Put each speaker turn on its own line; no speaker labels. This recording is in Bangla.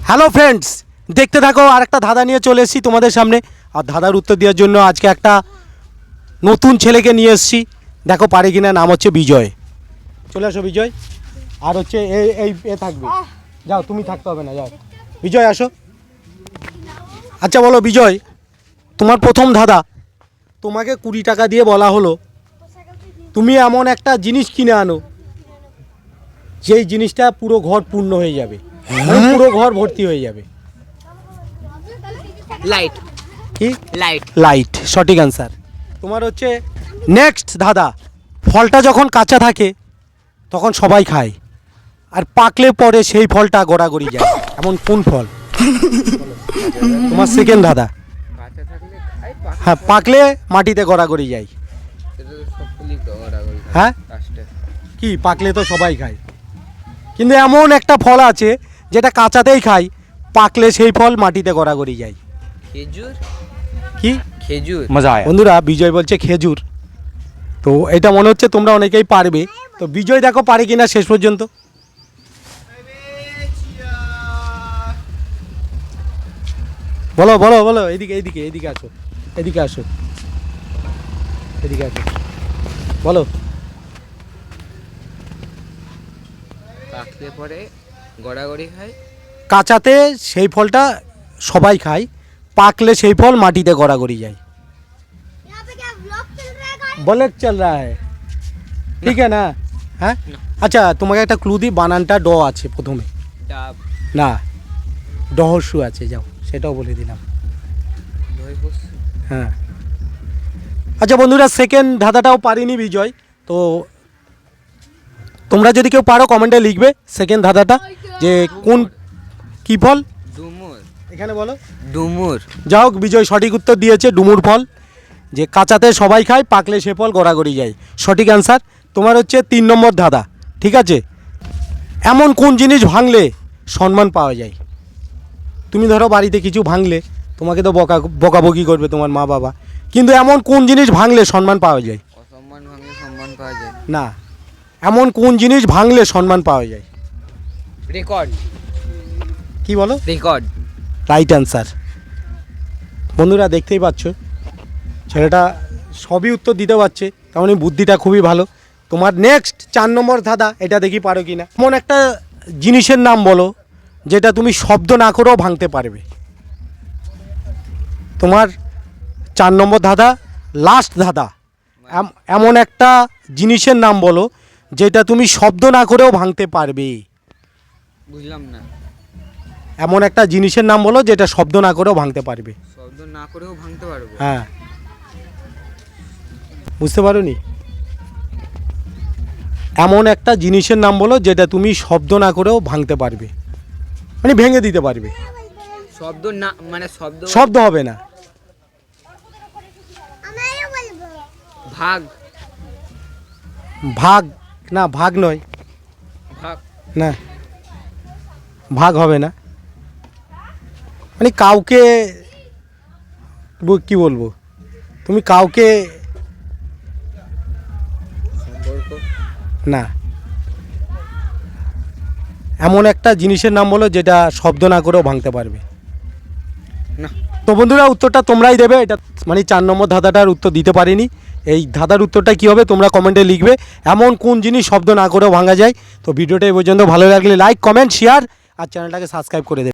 হ্যালো ফ্রেন্ডস, দেখতে থাকো আর একটা ধাঁধা নিয়ে চলে এসেছি তোমাদের সামনে। আর ধাঁধার উত্তর দেওয়ার জন্য আজকে একটা নতুন ছেলেকে নিয়ে এসেছি। দেখো পারে কিনা। নাম হচ্ছে বিজয়। চলে আসো বিজয়। আর হচ্ছে এ থাকবে। যাও, তুমি থাকতে হবে না, যাও বিজয় আসো। আচ্ছা বলো বিজয়, তোমার প্রথম ধাঁধা। তোমাকে 20 টাকা দিয়ে বলা হলো তুমি এমন একটা জিনিস কিনে আনো যেই জিনিসটা পুরো ঘর পূর্ণ হয়ে যাবে, মানে পুরো ঘর ভর্তি হয়ে যাবে।
লাইট।
কি?
লাইট।
লাইট, সঠিক অ্যান্সার। তোমার হচ্ছে নেক্সট ধাঁধা। ফলটা যখন কাঁচা থাকে তখন সবাই খায়, আর পাকলে পরে সেই ফলটা গড়াগড়ি যায়, এমন কোন ফল? তোমার সেকেন্ড ধাঁধা।
কাঁচা থাকলে খাই,
হ্যাঁ, পাকলে মাটিতে গড়াগড়ি যায়।
সেটা তো সবগুলি গড়াগড়ি খায়।
হ্যাঁ
লাস্টে
কি? পাকলে তো সবাই খায়, কিন্তু এমন একটা ফল আছে যেটা কাঁচাতেই খায়, পাকলে সেই ফল মাটিতে গড়াগড়ি যায়।
খেজুর।
কি?
খেজুর।
मजा आया।
বন্ধুরা, বিজয় বলছে খেজুর। তো এটা মনে হচ্ছে তোমরা অনেকেই পারবে। তো বিজয় দেখো পারে কিনা শেষ পর্যন্ত। বলো বলো বলো, এদিকে এদিকে এদিকে আসো, এদিকে আসো, এদিকে আসো, বলো।
পাকলে পরে গড়াগড়ি খায়।
কাঁচাতে সেই ফলটা সবাই খায়, পাকলে সেই ফল মাটিতে গড়াগড়ি যায়।
यहाँ पे क्या व्लॉग चल रहा है गाइस?
বলেক চল রা হ্যায়, ঠিক আছে না? হ্যাঁ, আচ্ছা তোমাকে একটা ক্লু দিই। বানানটা ড আছে প্রথমে।
ডাব।
না, ডহস্যু আছে, যাও সেটাও বলে দিলাম।
দই বস্তু।
হ্যাঁ। আচ্ছা বন্ধুরা, সেকেন্ড ধাঁধাটাও পারিনি বিজয়। তো তোমরা যদি কেউ পারো কমেন্টে লিখবে সেকেন্ড ধাঁধাটা, যে কোন কি ফল
ডুমুর।
এখানে বলো।
ডুমুর।
যাই হোক, বিজয় সঠিক উত্তর দিয়েছে, ডুমুর ফল। যে কাঁচাতে সবাই খায়, পাকলে সে ফল গড়াগড়ি যায়, সঠিক অ্যান্সার। তোমার হচ্ছে 3 নম্বর ধাঁধা, ঠিক আছে। এমন কোন জিনিস ভাঙলে সম্মান পাওয়া যায়? তুমি ধরো বাড়িতে কিছু ভাঙলে, তোমাকে তো বকাবকি করবে তোমার মা বাবা, কিন্তু এমন কোন জিনিস ভাঙলে সম্মান পাওয়া যায়?
অসম্মান ভাঙলে সম্মান পাওয়া যায়।
না, এমন কোন জিনিস ভাঙলে সম্মান পাওয়া যায়?
রেকর্ড।
কি বলো?
রেকর্ড।
Right answer. বন্ধুরা দেখতেই পাচ্ছ, ছেলেটা সবই উত্তর দিতে পারছে, তেমনই বুদ্ধিটা খুবই ভালো। তোমার নেক্সট 4 নম্বর ধাঁধা, এটা দেখি পারো কি না। এমন একটা জিনিসের নাম বলো যেটা তুমি শব্দ না করেও ভাঙতে পারবে। তোমার 4 নম্বর ধাঁধা, লাস্ট ধাঁধা। এমন একটা জিনিসের নাম বলো যেটা তুমি শব্দ না করেও ভাঙতে পারবে।
বুঝলাম না।
এমন একটা জিনিসের নাম বলো যেটা শব্দ না করেও ভাঙতে পারবে।
শব্দ না করেও ভাঙতে পারবো।
হ্যাঁ, বুঝতে পারোনি? এমন একটা জিনিসের নাম বলো যেটা তুমি শব্দ না করেও ভাঙতে পারবে, মানে ভেঙে দিতে পারবে।
শব্দ না মানে শব্দ।
শব্দ হবে না।
हमारे बोलबो
ভাগ।
ভাগ না, ভাগ নয়,
ভাগ।
না ভাগ হবে না। মানে কাউকে কি বলবো, তুমি কাউকে
সম্পর্ক।
না, এমন একটা জিনিসের নাম বলো যেটা শব্দ না করেও ভাঙতে পারবে।
না।
তো বন্ধুরা, উত্তরটা তোমরাই দেবে। এটা মানে 4 নম্বর ধাঁধাটার উত্তর দিতে পারিনি। এই ধাঁধার উত্তরটা কী হবে তোমরা কমেন্টে লিখবে। এমন কোন জিনিস শব্দ না করেও ভাঙা যায়। তো ভিডিওটা এই পর্যন্ত ভালো লাগলে লাইক, কমেন্ট, শেয়ার আর চ্যানেলটাকে সাবস্ক্রাইব করে দেবে।